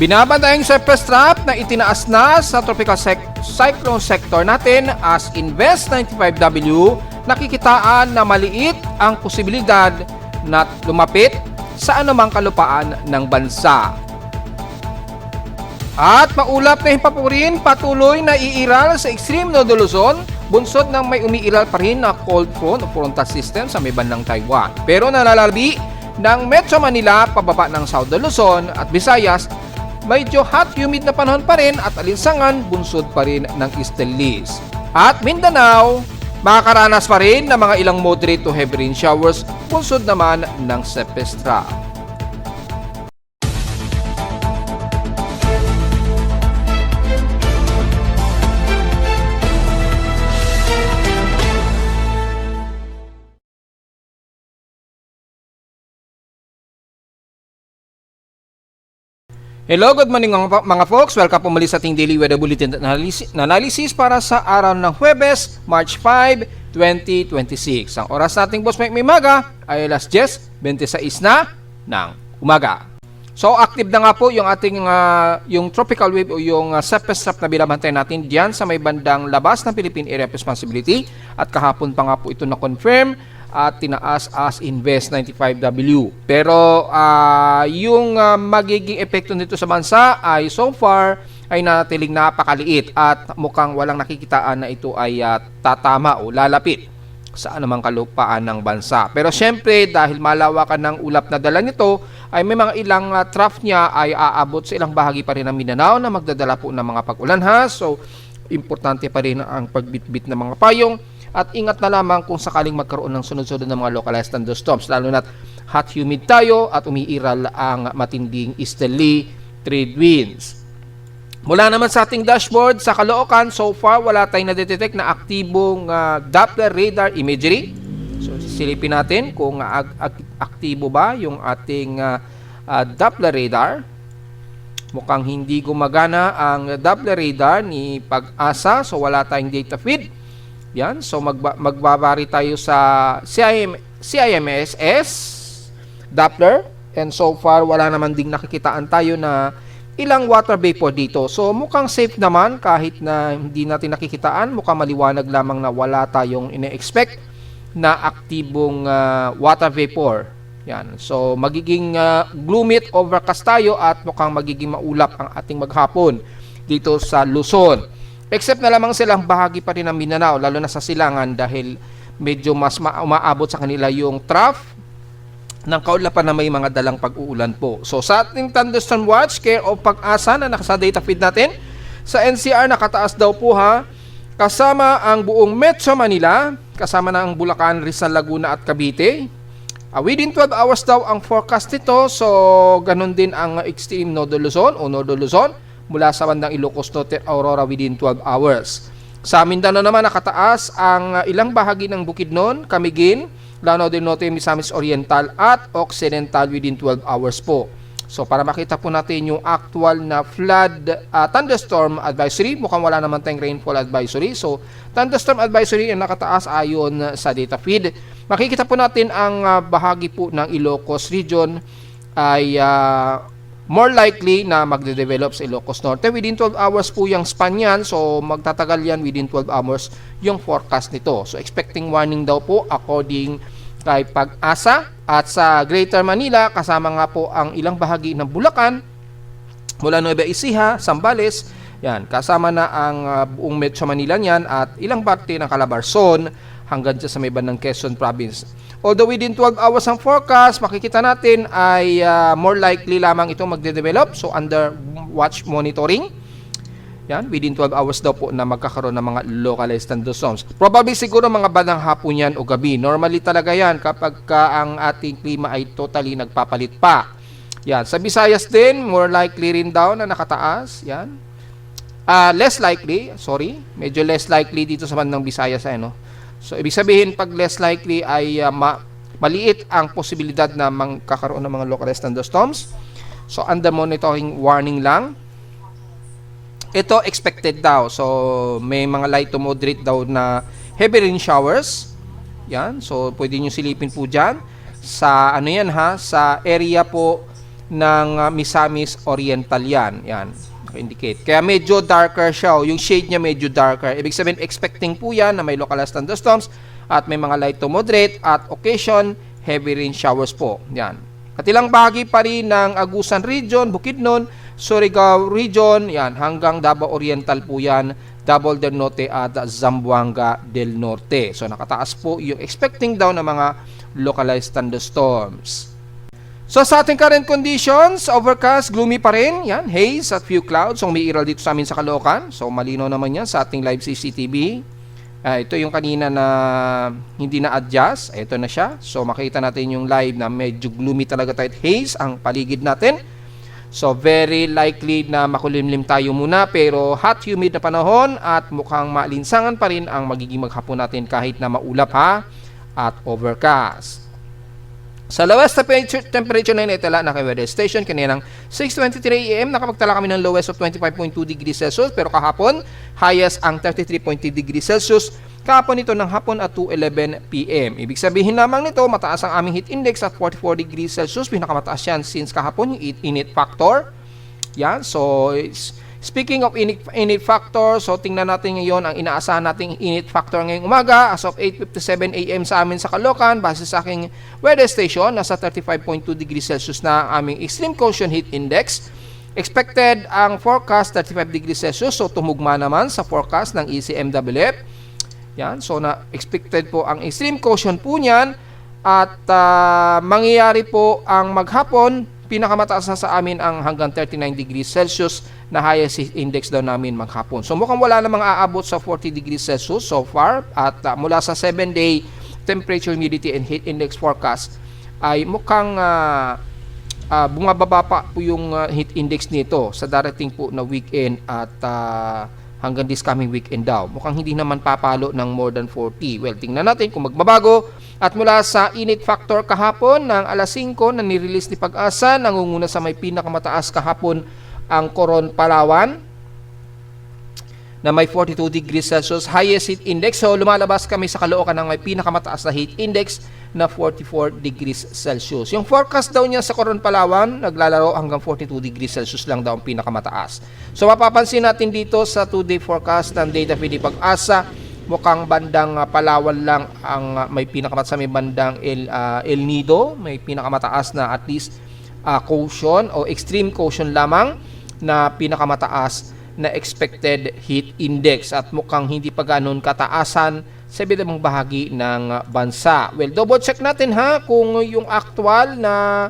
Binabantayang surface trap na itinaas na sa tropical cyclone sector natin as Invest 95W, nakikitaan na maliit ang posibilidad na lumapit sa anumang kalupaan ng bansa. At maulap na himpapurin, patuloy na iiral sa extreme Northern Luzon, bunsod ng may umiiral pa rin na cold front o frontal system sa may bandang Taiwan. Pero nalalabi ng Metro Manila, pababa ng Southern Luzon at Visayas, medyo hot humid na panahon pa rin at alinsangan, bunsod pa rin ng Easterlies. At Mindanao, makakaranas pa rin ng mga ilang moderate to heavy rain showers, bunsod naman ng surface trap. Hello, good morning mga folks. Welcome po muli sa ating Daily Weather Bulletin analysis para sa araw ng Huwebes, March 5, 2026. Ang oras nating boss may maga ay alas 10:26 na ng umaga. So active na nga po yung ating yung tropical wave o yung surface trap na binabantay natin diyan sa may bandang labas ng Philippine Area of Responsibility, at kahapon pa nga po ito na-confirm at tinaas as Invest 95W. Pero yung magiging epekto nito sa bansa ay so far ay natiling napakaliit at mukhang walang nakikitaan na ito ay tatama o lalapit sa anumang kalupaan ng bansa. Pero syempre dahil malawakan ng ulap na dala nito, ay may mga ilang trough niya ay aabot sa ilang bahagi pa rin ng Mindanao na magdadala po ng mga pag-ulan. So importante pa rin ang pagbitbit ng mga payong. At ingat na lamang kung sakaling magkaroon ng sunod-sunod ng mga localized thunderstorms, lalo na't hot humid tayo at umiiral ang matinding easterly trade winds. Mula naman sa ating dashboard sa Caloocan, so far wala tayong na-detect na aktibong Doppler radar imagery. So silipin natin kung aktibo ba yung ating Doppler radar. Mukhang hindi gumagana ang Doppler radar ni Pag-asa, so wala tayong data feed. Yan, so magbabari tayo sa CIMSS Doppler, and so far wala naman ding nakikitaan tayo na ilang water vapor dito. So mukhang safe naman kahit na hindi natin nakikitaan, mukhang maliwanag lamang na wala tayong ine-expect na aktibong water vapor. Yan, so magiging gloomy at overcast tayo at mukhang magiging maulap ang ating maghapon dito sa Luzon. Except na lamang silang bahagi pa rin ng Mindanao, lalo na sa silangan dahil medyo mas umaabot sa kanila yung trough ng kaulapan na may mga dalang pag-uulan po. So sa ating thunderstorm watch, care of Pag-asa na nakasa data feed natin, sa NCR nakataas daw po kasama ang buong Metro Manila, kasama na ang Bulacan, Rizal, Laguna at Cavite. Within 12 hours daw ang forecast nito, so ganun din ang extreme Northern Luzon o Northern Luzon, mula sa bandang Ilocos Norte, Aurora within 12 hours. Sa Mindanao naman nakataas ang ilang bahagi ng Bukidnon, Camiguin, Lanao del Norte, Misamis Oriental at Occidental within 12 hours po. So para makita po natin yung actual na flood thunderstorm advisory, mukhang wala naman tayong rainfall advisory. So thunderstorm advisory ang nakataas ayon sa data feed. Makikita po natin ang bahagi po ng Ilocos region ay more likely na magde-develop sa Ilocos Norte. Within 12 hours po yung span yan. So, magtatagal yan within 12 hours yung forecast nito. So, expecting warning daw po according kay Pag-asa. At sa Greater Manila, kasama nga po ang ilang bahagi ng Bulacan, mula Nueva Ecija, Zambales, yan, kasama na ang buong Metro Manila niyan at ilang parte ng Calabarzon hanggang sa may bandang Quezon Province. Although within 12 hours ang forecast, makikita natin ay more likely lamang ito magde-develop. So under watch monitoring. Yan, within 12 hours daw po na magkakaroon ng mga localized thunderstorms. Probably siguro mga bandang hapon yan o gabi. Normally talaga yan kapag ang ating klima ay totally nagpapalit pa. Yan, sa Visayas din, more likely rin daw na nakataas. Yan. Less likely, medyo less likely dito sa bandang Visayas ay no. So, ibig sabihin, pag less likely ay maliit ang posibilidad na magkakaroon ng mga localized thunderstorms. So, under monitoring warning lang. Ito, expected daw. So, may mga light to moderate daw na heavy rain showers. Yan. So, pwede nyo silipin po dyan. Sa, sa area po ng Misamis Oriental yan. Yan, indicate. Kaya medyo darker siya. Yung shade niya medyo darker. Ibig sabihin, expecting po yan na may localized thunderstorms at may mga light to moderate at occasion heavy rain showers po. Yan. At ilang bahagi pa rin ng Agusan Region, Bukidnon, Surigao Region, yan, hanggang Davao Oriental po yan, Davao del Norte at Zamboanga del Norte. So nakataas po yung expecting daw ng mga localized thunderstorms. So sa ating current conditions, overcast, gloomy pa rin, yan, haze at few clouds. So umiiral dito sa amin sa Caloocan. So malinaw naman yan sa ating live CCTV. Ito yung kanina na hindi na-adjust. Ito na siya. So makita natin yung live na medyo gloomy talaga tayo at haze ang paligid natin. So very likely na makulimlim tayo muna pero hot humid na panahon at mukhang maalinsangan pa rin ang magiging maghapon natin kahit na maulap ha at overcast. Sa lowest temperature na initala na kay weather station kaninang 6:23 AM nakapagtala kami ng lowest of 25.2 degrees Celsius pero kahapon highest ang 33.3 degrees Celsius kahapon ito ng hapon at 2:11 PM. Ibig sabihin lamang nito mataas ang aming heat index at 44 degrees Celsius, pinakamataas yan since kahapon yung init factor. Yan, so speaking of init factor, so tingnan natin ngayon ang inaasahan nating init factor ngayong umaga as of 8:57 AM sa amin sa Caloocan base sa aking weather station nasa 35.2 degrees Celsius na ang aming extreme quotient heat index. Expected ang forecast 35 degrees Celsius, so tumugma naman sa forecast ng ECMWF. Yan, so na expected po ang extreme quotient po niyan at mangyayari po ang maghapon pinakamataas na sa amin ang hanggang 39 degrees Celsius na highest heat index daw namin maghapon. So mukhang wala namang aabot sa 40 degrees Celsius so far at mula sa 7-day temperature, humidity and heat index forecast ay mukhang bumababa pa po yung heat index nito sa darating po na weekend at hanggang this coming weekend daw. Mukhang hindi naman papalo ng more than 40. Well, tingnan natin kung magbabago. At mula sa init factor kahapon ng alas 5 na nirelease ni Pag-asa, nangunguna sa may pinakamataas kahapon ang Coron, Palawan na may 42 degrees Celsius highest heat index. So lumalabas kami sa Caloocan ng may pinakamataas na heat index na 44 degrees Celsius. Yung forecast daw niya sa Coron, Palawan, naglalaro hanggang 42 degrees Celsius lang daw ang pinakamataas. So mapapansin natin dito sa 2-day forecast ng data feed ni Pag-asa, mukhang bandang Palawan lang ang may pinakamataas, may bandang El Nido, may pinakamataas na at least quotient o extreme quotient lamang na pinakamataas na expected heat index at mukhang hindi pa ganoon kataasan sa iba't ibang bahagi ng bansa. Well, double check natin ha kung yung actual na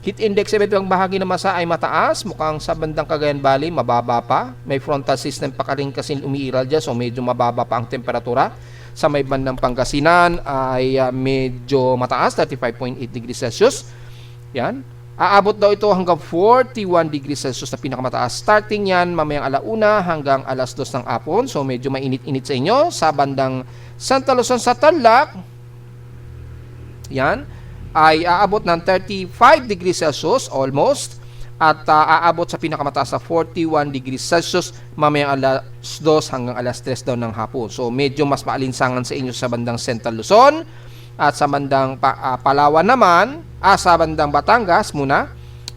heat index sa iba't ibang bahagi ng bansa ay mataas. Mukhang sa bandang Cagayan Valley mababa pa. May frontal system pa rin kasi umiiral dyan so medyo mababa pa ang temperatura. Sa may bandang Pangasinan ay medyo mataas, 35.8 degrees Celsius. Yan. Aabot daw ito hanggang 41 degrees Celsius na pinakamataas. Starting yan mamayang alauna hanggang alas 2 ng hapon. So medyo mainit-init sa inyo. Sa bandang Santa Luzon sa Tarlac, yan, ay aabot ng 35 degrees Celsius almost. At aabot sa pinakamataas na 41 degrees Celsius mamayang alas 2 hanggang alas 3 daw ng hapon. So medyo mas maalinsangan sa inyo sa bandang Central Luzon. At sa bandang Palawan naman, sa bandang Batangas muna,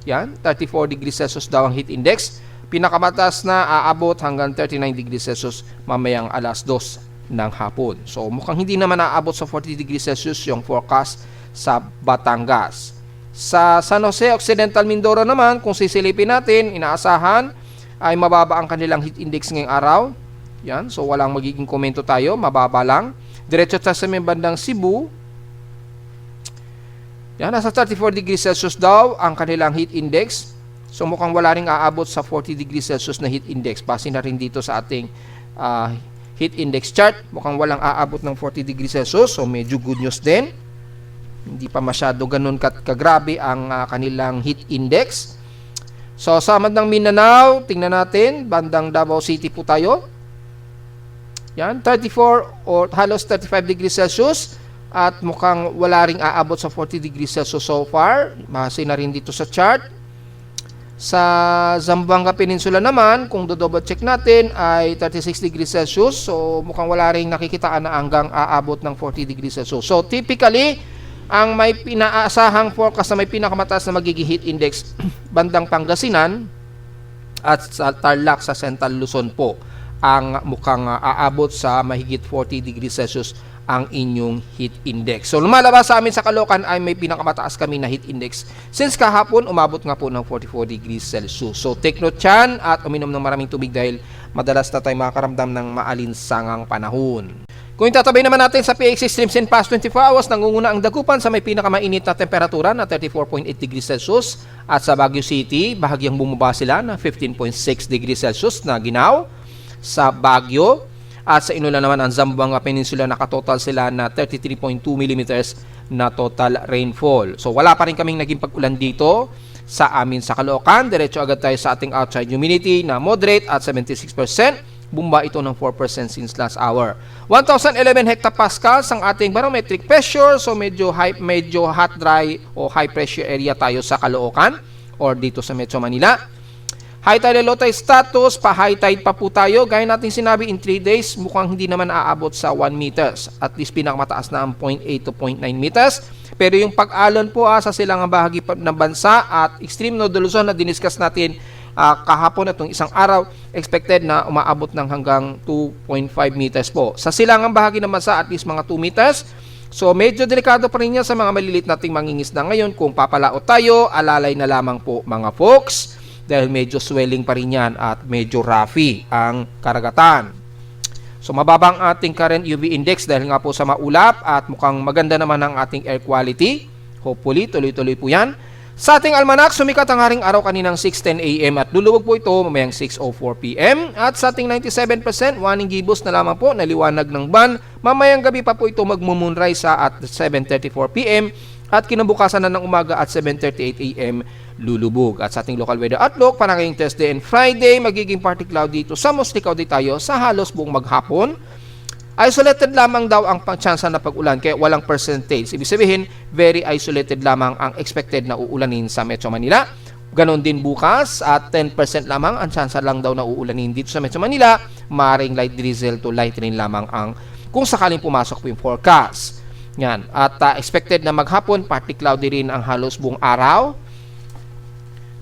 yan, 34 degrees Celsius daw ang heat index. Pinakamataas na aabot hanggang 39 degrees Celsius mamayang alas 2 ng hapon. So mukhang hindi naman aabot sa 40 degrees Celsius yung forecast sa Batangas. Sa San Jose, Occidental Mindoro naman, kung sisilipin natin, inaasahan ay mababa ang kanilang heat index ngayong araw. Yan, so walang magiging komento tayo, mababa lang. Diretso sa may bandang Cebu, yan, nasa 34 degrees Celsius daw ang kanilang heat index. So mukhang wala ring aabot sa 40 degrees Celsius na heat index. Base na rin dito sa ating heat index chart. Mukhang walang aabot ng 40 degrees Celsius. So medyo good news din. Hindi pa masyado ganun kagrabe ang kanilang heat index. So sa bandang Mindanao, tingnan natin. Bandang Davao City po tayo. Yan, 34 or halos 35 degrees Celsius. At mukhang wala ring aabot sa 40 degrees Celsius so far. Base na rin dito sa chart. Sa Zamboanga Peninsula naman, kung do-double check natin, ay 36 degrees Celsius. So mukhang wala ring nakikitaan na hanggang aabot ng 40 degrees Celsius. So typically, Ang may pinaasahang forecast na may pinakamataas na magiging heat index bandang Pangasinan at sa Tarlac sa Central Luzon po ang mukhang aabot sa mahigit 40 degrees Celsius ang inyong heat index. So lumalabas sa amin sa Caloocan ay may pinakamataas kami na heat index since kahapon umabot nga po ng 44 degrees Celsius. So take note yan at uminom ng maraming tubig dahil madalas na tayo makakaramdam ng maalinsangang panahon. Kung tatabay naman natin sa PX Extremes in past 24 hours, nangunguna ang Dagupan sa may pinakamainit na temperatura na 34.8 degrees Celsius at sa Baguio City, bahagyang bumaba sila na 15.6 degrees Celsius na ginaw sa Baguio. At sa Iloilo naman ang Zamboanga Peninsula nakatotal sila na 33.2 millimeters na total rainfall. So wala pa rin kaming naging pag-ulan dito sa amin sa Caloocan. Diretso agad tayo sa ating outside humidity na moderate at 76%. Bumaba ito ng 4% since last hour. 1,011 hectopascals ang ating barometric pressure. So medyo hot, dry o high pressure area tayo sa Caloocan or dito sa Metro Manila. High tide and low tide status, pa-high tide pa po tayo. Gaya natin sinabi, in 3 days, mukhang hindi naman aabot sa 1 meters. At least pinakamataas na ang 0.8 to 0.9 meters. Pero yung pag-alon po sa silangang bahagi ng bansa at extreme node Luzon na diniscuss natin kahapon itong isang araw, expected na umaabot ng hanggang 2.5 meters po. Sa silangang bahagi ng bansa, at least mga 2 meters. So medyo delikado pa rin yan sa mga malilit nating mangingisda ngayon. Kung papalaot tayo, alalay na lamang po mga folks. Dahil medyo swelling pa rin yan at medyo roughy ang karagatan. So mababa ang ating current UV index dahil nga po sa maulap at mukhang maganda naman ang ating air quality. Hopefully, tuloy-tuloy po yan. Sa ating almanac, sumikat ang haring araw kaninang 6:10 AM at luluwag po ito mamayang 6:04 PM. At sa ating 97%, waning gibos na lamang po na liwanag ng buwan. Mamayang gabi pa po ito magmumoonrise at 7:34 PM at kinabukasan na ng umaga at 7:38 AM lulubog. At sa ating local weather outlook, para ngayong Thursday and Friday, magiging partly cloudy dito sa mostly cloudy tayo sa halos buong maghapon. Isolated lamang daw ang tsansa na pag-ulan kaya walang percentage. Ibig sabihin, very isolated lamang ang expected na uulanin sa Metro Manila. Ganon din bukas at 10% lamang ang tsansa lang daw na uulanin dito sa Metro Manila. Maring light drizzle to light rain lamang ang kung sakaling pumasok po yung forecast. Yan. At expected na maghapon, partly cloudy rin ang halos buong araw.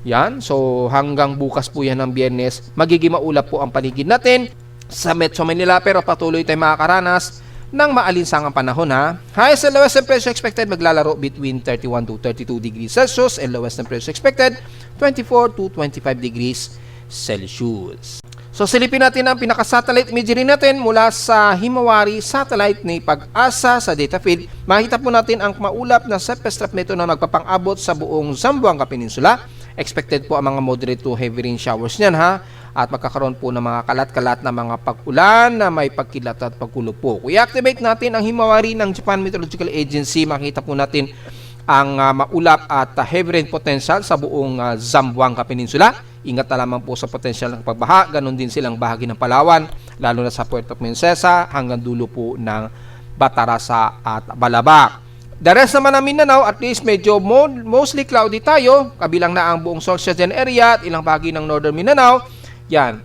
Yan. So hanggang bukas po yan ng Biyernes, magiging maulap po ang paligid natin sa Metro Manila pero patuloy tayong makakaranas ng maalinsangang panahon ha. Highest and lowest temperature expected maglalaro between 31 to 32 degrees Celsius and lowest temperature expected 24 to 25 degrees Celsius. So silipin natin ang pinaka-satellite imagery natin mula sa Himawari Satellite ni Pag-asa sa data feed. Makita po natin ang maulap na surface trap nito na magpapang-abot sa buong Zamboanga Peninsula. Expected po ang mga moderate to heavy rain showers niyan ha. At magkakaroon po ng mga kalat-kalat na mga pag-ulan na may pagkilat at pagkulog po. Kung i-activate natin ang Himawari ng Japan Meteorological Agency, makita po natin ang maulap at heavy rain potential sa buong Zamboanga Peninsula. Ingat na lamang po sa potential ng pagbaha. Ganon din silang bahagi ng Palawan, lalo na sa Puerto Princesa hanggang dulo po ng Batarasa at Balabac. The rest naman ng Mindanao, at least medyo mostly cloudy tayo. Kabilang na ang buong Sorsogon area at ilang bahagi ng Northern Mindanao. Yan.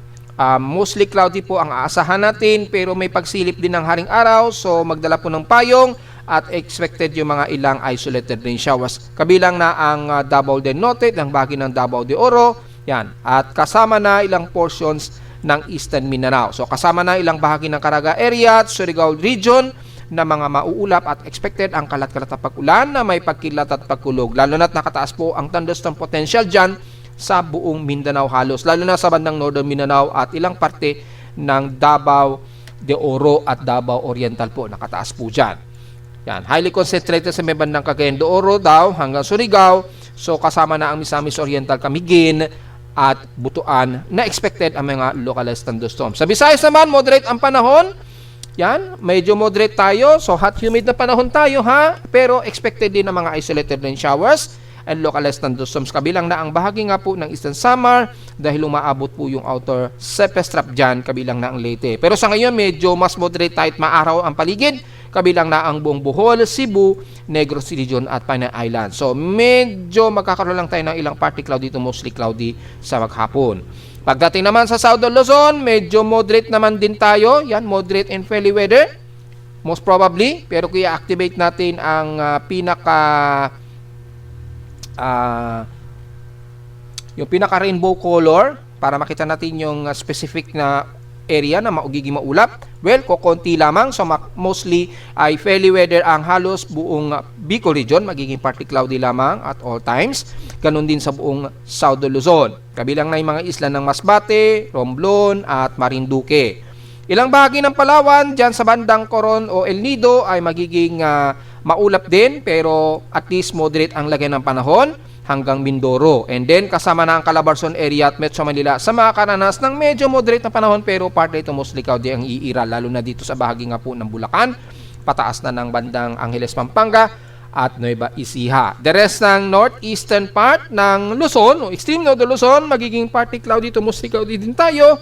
Mostly cloudy po ang aasahan natin pero may pagsilip din ng haring araw. So magdala po ng payong at expected yung mga ilang isolated rain showers. Kabilang na ang Davao del Norte, ng bahagi ng Davao de Oro. Yan. At kasama na ilang portions ng Eastern Mindanao. So kasama na ilang bahagi ng Caraga area at Surigao region na mga mauulap at expected ang kalat-kalat na pag-ulan na may pagkilat at pagkulog. Lalo na't nakataas po ang thunderstorm potential dyan sa buong Mindanao halos. Lalo na sa bandang Northern Mindanao at ilang parte ng Davao de Oro at Davao Oriental po. Nakataas po dyan. Yan. Highly concentrated sa may bandang Cagayan de Oro daw hanggang Surigao. So kasama na ang Misamis Oriental, Camiguin at Butuan na expected ang mga localized thunderstorms. Sa Visayas naman, moderate ang panahon. Yan, medyo moderate tayo. So hot humid na panahon tayo ha. Pero expected din ng mga isolated rain showers and localized thunderstorms. Kabilang na ang bahagi nga po ng Eastern Samar dahil umaabot po yung outer surface trap dyan. Kabilang na ang Leyte. Pero sa ngayon medyo mas moderate tayo at maaraw ang paligid. Kabilang na ang buong Bohol, Cebu, Negros Region at Panay Island. So medyo magkakaroon lang tayo ng ilang partly cloudy to mostly cloudy sa maghapon. Pagdating naman sa Southern Luzon, medyo moderate naman din tayo. Yan, moderate and fairly weather. most probably, pero kung i-activate natin ang yung pinaka rainbow color para makita natin yung specific na area na maugiging maulap, well, kokonti lamang. So mostly ay fairly weather ang halos buong Bicol region, magiging partly cloudy lamang at all times. Ganun din sa buong South Luzon. Kabilang na yung mga isla ng Masbate, Romblon at Marinduque. Ilang bahagi ng Palawan dyan sa bandang Coron o El Nido ay magiging maulap din, pero at least moderate ang lagay ng panahon hanggang Mindoro. And then kasama na ang Calabarzon area at Metro Manila sa mga karanas ng medyo moderate na panahon, pero partly to mostly cloudy ang iira, lalo na dito sa bahagi nga po ng Bulacan, pataas na ng bandang Angeles, Pampanga at Nueva Ecija. The rest ng northeastern part ng Luzon o extreme north of Luzon, magiging partly cloudy to mostly cloudy din tayo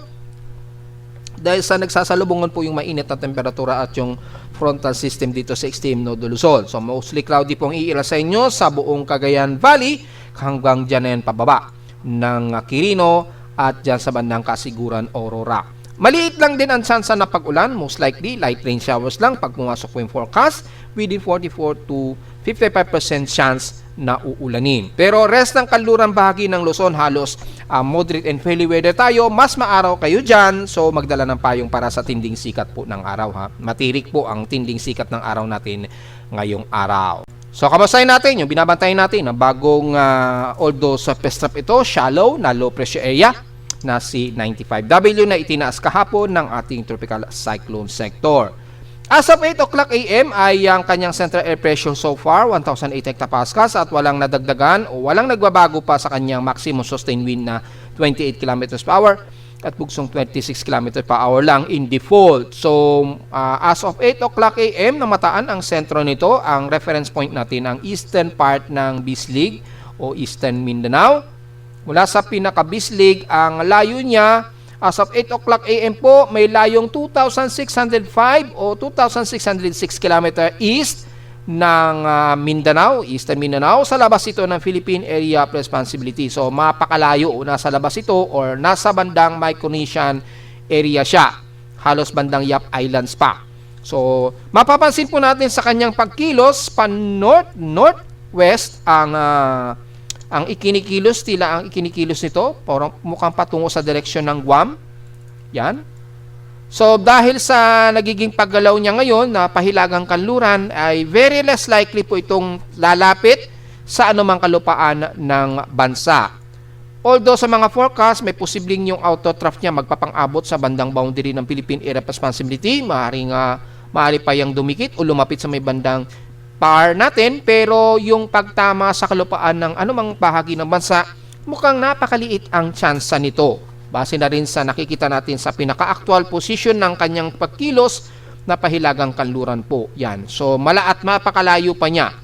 dahil sa nagsasalubungan po yung mainit na temperatura at yung frontal system dito sa extreme north of Luzon. So mostly cloudy pong iira sa inyo sa buong Cagayan Valley hanggang dyan na yan pababa ng Quirino at dyan sa bandang Kasiguran, Aurora. Maliit lang din ang chance na pag-ulan, most likely light rain showers lang pag pumasok po yung forecast, within 44 to 55% chance na uulanin. Pero rest ng kanlurang bahagi ng Luzon, halos moderate and fairly weather tayo. Mas maaraw kayo dyan, so magdala ng payong para sa tinding sikat po ng araw. Matirik po ang tinding sikat ng araw natin ngayong araw. So kamustahin natin yung binabantayan natin na bagong although sa pestrap ito, shallow na low pressure area na si 95W na itinaas kahapon ng ating tropical cyclone sector. As of 8 o'clock AM ay ang kanyang central air pressure so far 1,008 hectopascals at walang nadagdagan o walang nagbabago pa sa kanyang maximum sustained wind na 28 km per hour at bugsong 26 km per hour lang in default. So as of 8 o'clock AM namataan ang sentro nito. Ang reference point natin ang eastern part ng Bislig o Eastern Mindanao. Mula sa pinaka-Bislig, ang layo niya as of 8 o'clock AM po may layong 2,605 o 2,606 km east ng Mindanao, Eastern Mindanao. Sa labas ito ng Philippine Area of Responsibility. So mapakalayo o nasa labas ito or nasa bandang Micronesian area siya. Halos bandang Yap Islands pa. So mapapansin po natin sa kanyang pagkilos, pan-north-northwest ang ikinikilos, tila ang ikinikilos nito, parang mukhang patungo sa direksyon ng Guam. Yan. So dahil sa nagiging paggalaw niya ngayon na pahilagang kanluran, ay very less likely po itong lalapit sa anumang kalupaan ng bansa. Although sa mga forecast, may posibleng yung autotrough niya magpapang-abot sa bandang boundary ng Philippine Area of Responsibility. Maaari pa yung dumikit o lumapit sa may bandang par natin, pero yung pagtama sa kalupaan ng anumang bahagi ng bansa, mukhang napakaliit ang tsansa nito. Base na rin sa nakikita natin sa pinaka-actual position ng kanyang pagkilos na pahilagang kanluran po. Yan. So, malaat mapakalayo pa niya.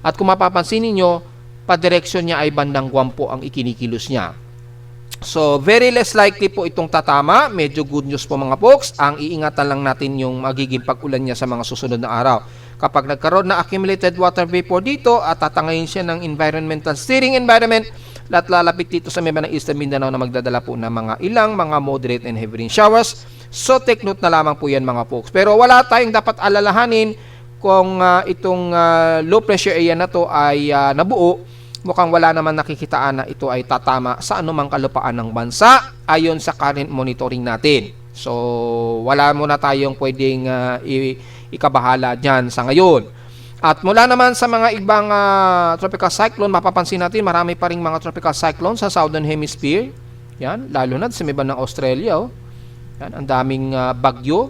At kung mapapansin niyo, padireksyon niya ay bandang Guam po ang ikinikilos niya. So, very less likely po itong tatama. Medyo good news po mga folks. Ang iingatan lang natin yung magiging pag-ulan niya sa mga susunod na araw. Kapag nagkaroon na accumulated water vapor dito at tatangayin siya ng environmental steering environment, lalapit dito sa may ng Eastern Mindanao na magdadala po ng mga ilang mga moderate and heavy rain showers. So take note na lamang po yan mga folks. Pero wala tayong dapat alalahanin kung itong low pressure area na to ay nabuo. Mukhang wala naman nakikitaan na ito ay tatama sa anumang kalupaan ng bansa ayon sa current monitoring natin. So wala muna tayong pwedeng ikabahala dyan sa ngayon. At mula naman sa mga ibang tropical cyclone, mapapansin natin marami pa ring mga tropical cyclone sa Southern Hemisphere. Yan, lalo na sa may bandang Australia. Oh. Yan, ang daming bagyo.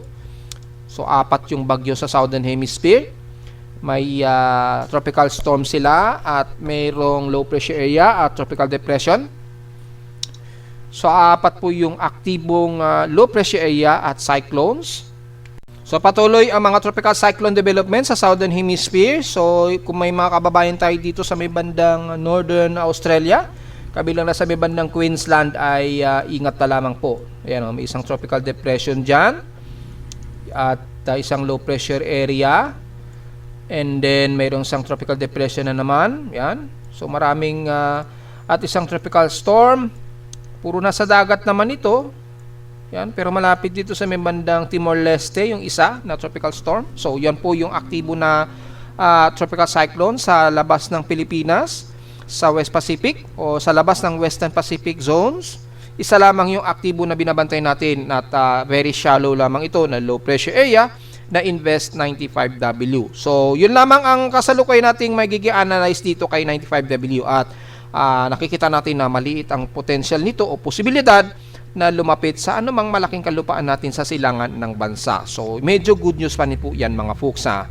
So, 4 yung bagyo sa Southern Hemisphere. May tropical storm sila at mayroong low pressure area at tropical depression. So, 4 po yung aktibong low pressure area at cyclones. So patuloy ang mga tropical cyclone development sa Southern Hemisphere. So kung may mga kababayan tayo dito sa may bandang Northern Australia, kabilang na sa may bandang Queensland, ay ingat na lamang po. Ayan, may isang tropical depression dyan at isang low pressure area, and then mayroong isang tropical depression na naman. Ayan. So maraming at isang tropical storm. Puro nasa dagat naman ito. Yan, pero malapit dito sa may bandang Timor-Leste yung isa na tropical storm. So yan po yung aktibo na tropical cyclone sa labas ng Pilipinas, sa West Pacific o sa labas ng Western Pacific zones. Isa lamang yung aktibo na binabantay natin at very shallow lamang ito na low pressure area na Invest 95W. So, yun lamang ang kasalukay nating magiging analyze dito kay 95W at nakikita natin na maliit ang potential nito o posibilidad na lumapit sa anumang malaking kalupaan natin sa silangan ng bansa. So, medyo good news pa po yan mga folks ha.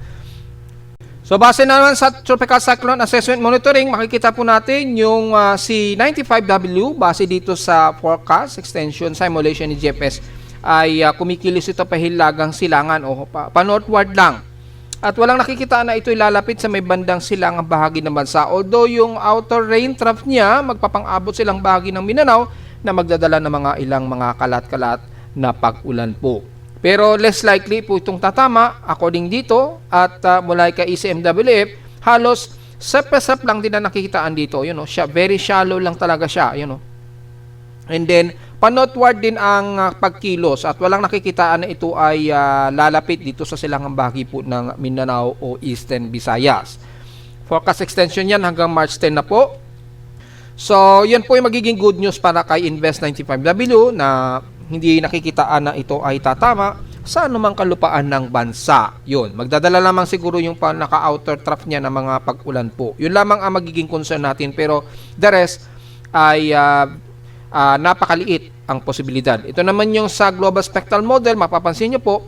So, base naman sa Tropical Cyclone Assessment Monitoring, makikita po natin yung si 95W base dito sa forecast extension simulation ni GPS ay kumikilos ito pahilagang silangan o pa-northward lang. At walang nakikita na ito'y lalapit sa may bandang silangang bahagi ng bansa. Although yung outer rain trough niya, magpapang-abot silang bahagi ng Mindanao na magdadala ng mga ilang mga kalat-kalat na pag-ulan po. Pero less likely po itong tatama according dito at mula kay ECMWF, halos sep-sep lang din na nakikitaan dito. Siya, very shallow lang talaga siya. And then, panotward din ang pagkilos at walang nakikitaan na ito ay lalapit dito sa silangang bahagi po ng Mindanao o Eastern Visayas. Forecast extension yan hanggang March 10 na po. So, yan po yung magiging good news para kay Invest 95W na hindi nakikitaan na ito ay tatama sa anumang kalupaan ng bansa. Yun, magdadala lamang siguro yung naka-outer trough niya ng mga pag-ulan po. Yun lamang ang magiging concern natin pero the rest ay napakaliit ang posibilidad. Ito naman yung sa Global Spectral Model, mapapansin nyo po,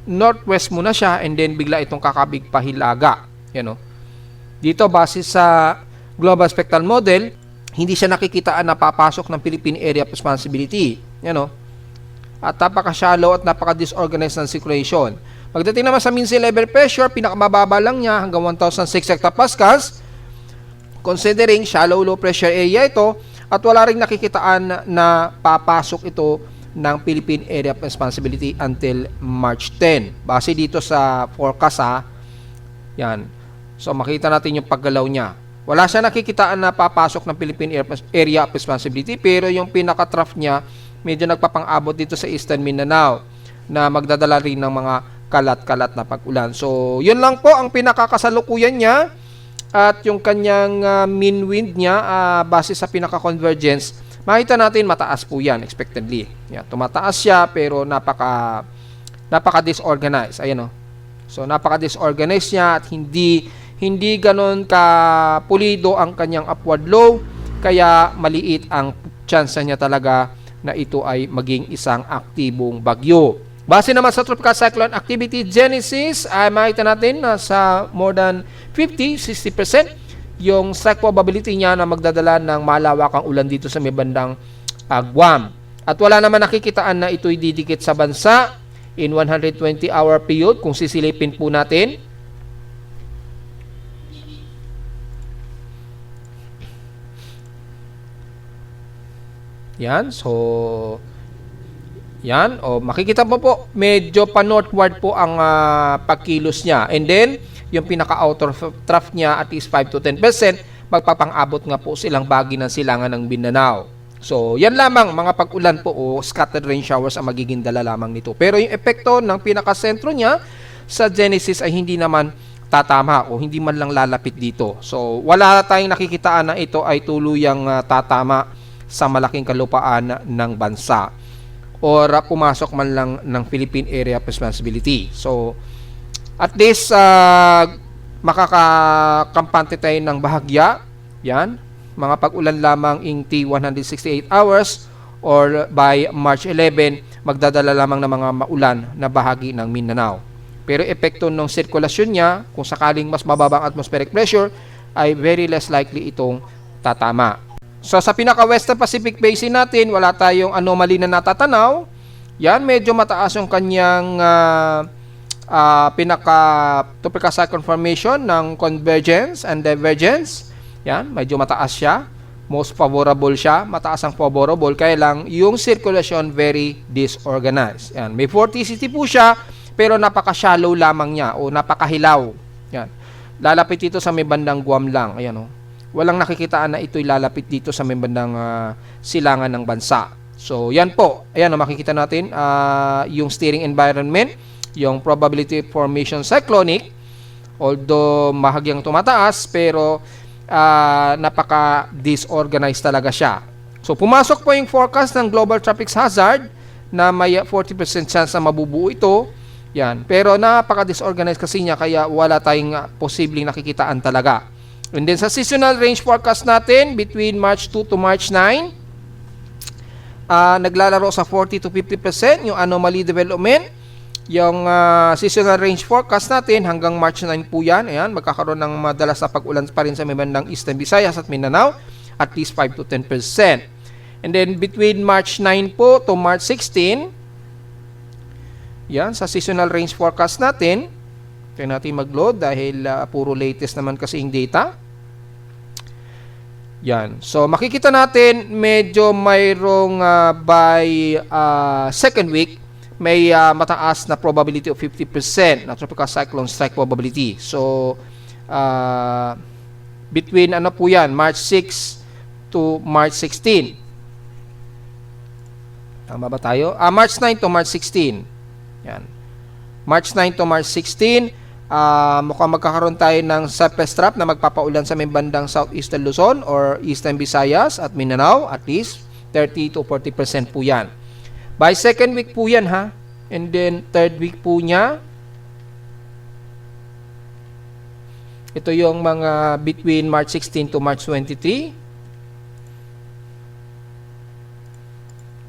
northwest muna siya and then bigla itong kakabig pahilaga. Dito, base sa Global Spectral Model, hindi siya nakikitaan na papasok ng Philippine Area of Responsibility. At napaka-shallow at napaka-disorganized ng circulation. Pagdating naman sa mean sea level pressure, pinakamababa lang niya hanggang 1,006 hectopascals. Considering shallow low pressure area ito, at wala ring nakikitaan na papasok ito ng Philippine Area of Responsibility until March 10. Base dito sa forecast yan. So makita natin yung paggalaw niya. Wala siya nakikitaan na papasok ng Philippine Area of Responsibility pero yung pinaka-trough niya medyo nagpapang-abot dito sa Eastern Mindanao na magdadala rin ng mga kalat-kalat na pag-ulan. So yun lang po ang pinakakasalukuyan niya. At yung kanyang mean wind niya base sa pinaka-convergence, makita natin mataas po yan expectedly. Yan, tumataas siya pero napaka-disorganized. Ayan So napaka-disorganized niya at hindi ganoon ka pulido ang kanyang upward low kaya maliit ang chance niya talaga na ito ay maging isang aktibong bagyo. Base naman sa Tropical Cyclone Activity Genesis, ay makita natin na sa more than 50-60% yung strike probability niya na magdadala ng malawakang ulan dito sa may bandang Guam. At wala naman nakikitaan na ito'y didikit sa bansa in 120-hour period kung sisilipin po natin. Yan, so yan, makikita mo po, medyo pa-northward po ang pagkilos niya. And then, yung pinaka-outer trough niya at least 5 to 10%, magpapang-abot nga po silang bahagi ng silangan ng Mindanao. So, yan lamang mga pag-ulan po o scattered rain showers ang magiging dala lamang nito. Pero yung epekto ng pinaka-sentro niya sa Genesis ay hindi naman tatama o hindi man lang lalapit dito. So, wala tayong nakikitaan na ito ay tuluyang tatama sa malaking kalupaan ng bansa or pumasok man lang ng Philippine Area of Responsibility. So, at least makakakampante tayo ng bahagya. Yan, mga pag-ulan lamang in T168 hours or by March 11, magdadala lamang ng mga maulan na bahagi ng Mindanao. Pero epekto ng sirkulasyon niya, kung sakaling mas mababang atmospheric pressure, ay very less likely itong tatama. So sa pinaka-Western Pacific Basin natin, wala tayong anomaly na natatanaw. Yan, medyo mataas yung kanyang pinaka-tropical cyclone formation ng convergence and divergence. Yan, medyo mataas siya. Most favorable siya, mataas ang favorable. Kaya lang, yung circulation very disorganized. Yan, may vorticity po siya, pero napaka-shallow lamang niya o napakahilaw. Yan, lalapit ito sa may bandang Guam lang. Ayan Walang nakikitaan na ito'y lalapit dito sa may bandang silangan ng bansa. So, yan po. Ayan, makikita natin yung steering environment, yung probability formation cyclonic, although mahagyang tumataas, pero napaka-disorganized talaga siya. So, pumasok po yung forecast ng Global Traffic Hazard na may 40% chance na mabubuo ito. Yan. Pero napaka-disorganized kasi niya, kaya wala tayong posibleng nakikitaan talaga. And then sa seasonal range forecast natin, between March 2 to March 9, naglalaro sa 40 to 50% yung anomaly development. Yung seasonal range forecast natin hanggang March 9 po yan. Ayan, magkakaroon ng madalas na pag-ulan pa rin sa may bandang Eastern Visayas at Mindanao, at least 5 to 10%. And then between March 9 po to March 16, yan, sa seasonal range forecast natin, kaya natin mag-load dahil puro latest naman kasi yung data. Yan. So, makikita natin medyo mayroong by second week, may mataas na probability of 50% na tropical cyclone strike probability. So, between ano po yan, March 6 to March 16. Tama ba tayo? March 9 to March 16. Yan. March 9 to March 16, mukhang magkakaroon tayo ng surface trap na magpapaulan sa may bandang southeastern Luzon or eastern Visayas at Mindanao, at least 30 to 40% po yan. By second week po yan, ha? And then third week po niya, ito yung mga between March 16 to March 23.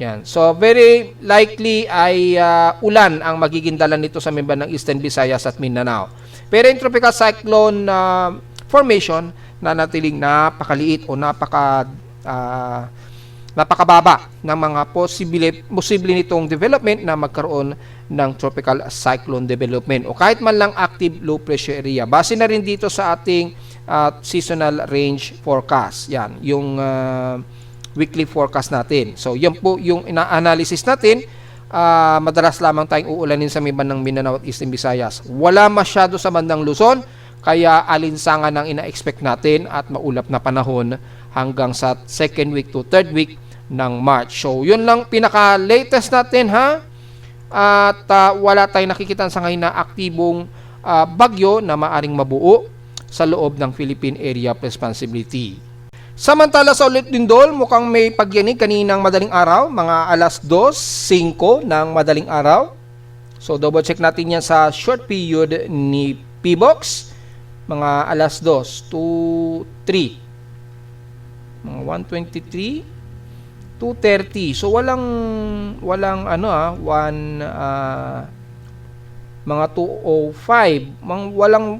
Yan. So, very likely ay ulan ang magiging dala nito sa may bandang eastern Visayas at Mindanao. Pero yung tropical cyclone formation na natiling napakaliit o napakababa ng mga posible nitong development na magkaroon ng tropical cyclone development o kahit man lang active low pressure area. Base na rin dito sa ating seasonal range forecast. Yan, yung weekly forecast natin. So, yan po yung ina-analysis natin. Madalas lamang tayong uulanin sa may bandang Mindanao at Eastern Visayas. Wala masyado sa bandang Luzon, kaya alinsangan ang ina-expect natin at maulap na panahon hanggang sa second week to third week ng March. So, yun lang pinaka-latest natin, ha? At wala tayong nakikita sa ngayon na aktibong bagyo na maaring mabuo sa loob ng Philippine Area of Responsibility. Samantala sa Ulit Lindol, mukhang may pagyanig kaninang madaling araw, mga alas 2:05 ng madaling araw. So, double check natin yan sa short period ni PBOX. Mga alas 2 to 3. Mga 1:23, 2:30. So, walang mga 2:05.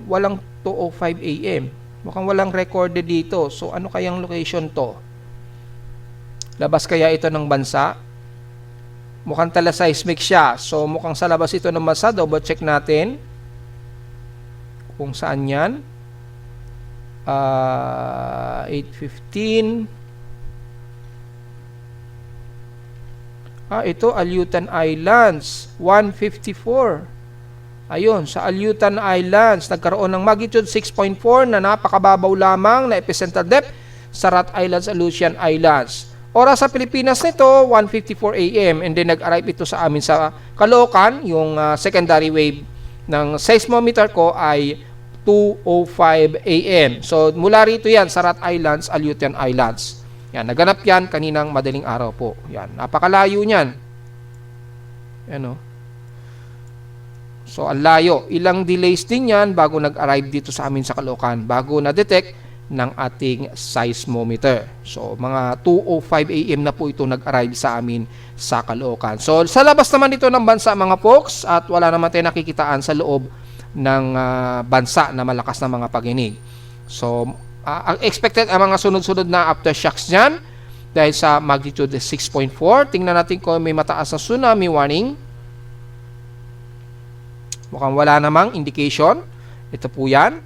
Walang 2:05 AM. Mukhang walang recorded dito. So, ano kayang location to? Labas kaya ito ng bansa? Mukhang tala-seismic siya. So, mukhang sa labas ito ng bansa. Double check natin kung saan yan. 8:15. Ito, Aleutian Islands. 1:54. Ayun, sa Aleutian Islands, nagkaroon ng magnitude 6.4 na napakababaw lamang na epicentral depth sa Rat Islands, Aleutian Islands. Oras sa Pilipinas nito, 1:54 AM, and then nag-arrive ito sa amin sa Caloocan. Yung secondary wave ng seismometer ko ay 2:05 AM. So, mula rito yan sa Rat Islands, Aleutian Islands. Yan, naganap yan kaninang madaling araw po. Yan, napakalayo niyan. Yan, o. So, ang layo. Ilang delays din yan bago nag-arrive dito sa amin sa Caloocan, bago na-detect ng ating seismometer. So, mga 2:05 AM na po ito nag-arrive sa amin sa Caloocan. So, sa labas naman ito ng bansa, mga folks, at wala naman tayo nakikitaan sa loob ng bansa na malakas na mga paginig. So, expected ang mga sunod-sunod na aftershocks dyan dahil sa magnitude 6.4. Tingnan natin kung may mataas na tsunami warning. Mukhang wala namang indication. Ito po yan.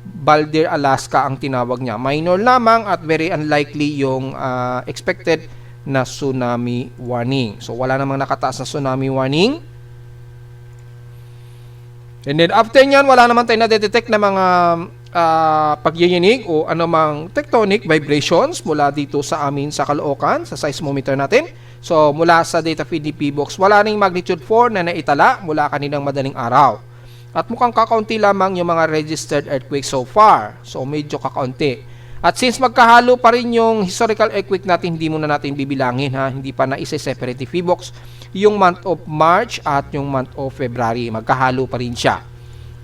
Baldir, Alaska ang tinawag niya. Minor lamang at very unlikely yung expected na tsunami warning. So, wala namang nakataas na tsunami warning. And then, after nyan, wala naman tayo na-detect na mga pagyiyinig o anumang tectonic vibrations mula dito sa amin sa Caloocan, sa seismometer natin. So, mula sa data feed ni PBOX, wala ring magnitude 4 na naitala mula kaninang madaling araw. At mukhang kakaunti lamang yung mga registered earthquakes so far. So, medyo kakaunti. At since magkahalo pa rin yung historical earthquake natin, hindi muna natin bibilangin ha. Hindi pa na isa-separate ni PBOX yung month of March at yung month of February. Magkahalo pa rin siya.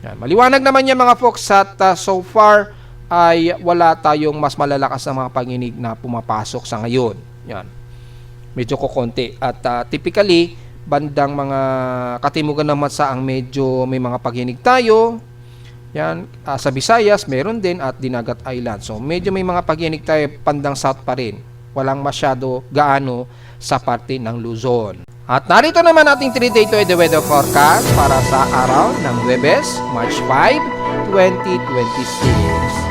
Yan. Maliwanag naman yan mga folks at so far ay wala tayong mas malalakas na mga panginig na pumapasok sa ngayon. Yan. Medyo kukonti. At typically, bandang mga katimugan naman sa ang medyo may mga paghinig tayo. Yan. Sa Visayas, meron din at Dinagat Island. So, medyo may mga paghinig tayo bandang south pa rin. Walang masyado gaano sa parte ng Luzon. At narito naman ating 3-day to the weather forecast para sa araw ng Huwebes, March 5, 2026.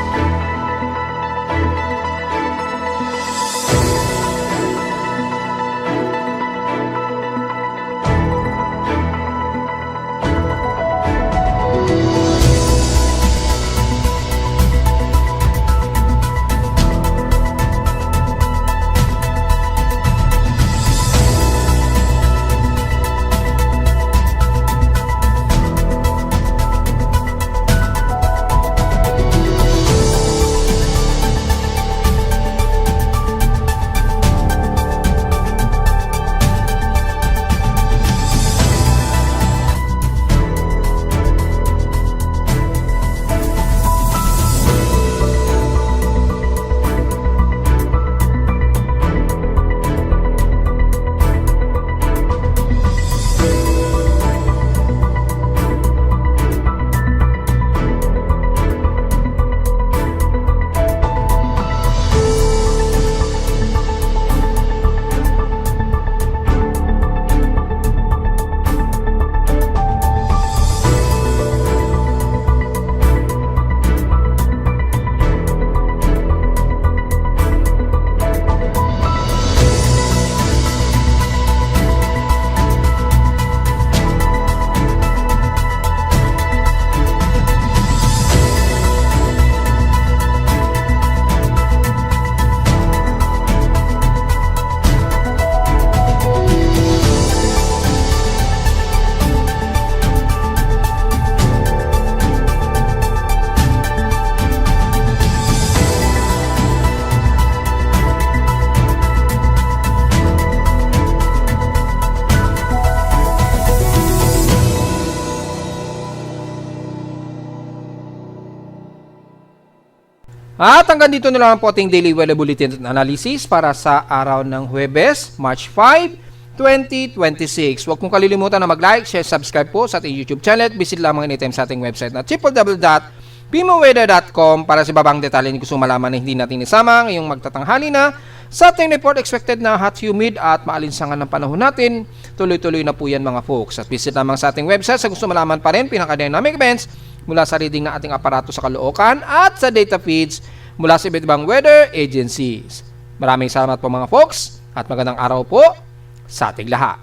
At hanggang dito na lang po ating daily weather bulletin at analysis para sa araw ng Huwebes, March 5, 2026. Huwag mong kalilimutan na mag-like, share, subscribe po sa ating YouTube channel. Visit lamang anytime sa ating website na www.pimoweather.com para sa babang detalye na gusto malaman na hindi natin isama ngayong magtatanghali na sa ating report. Expected na hot, humid at maalinsangan ng panahon natin. Tuloy-tuloy na po yan mga folks. At visit lamang sa ating website sa gusto malaman pa rin pinaka-dynamic events mula sa reading ng ating aparato sa Caloocan at sa data feeds mula sa iba't ibang weather agencies. Maraming salamat po mga folks at magandang araw po sa ating lahat.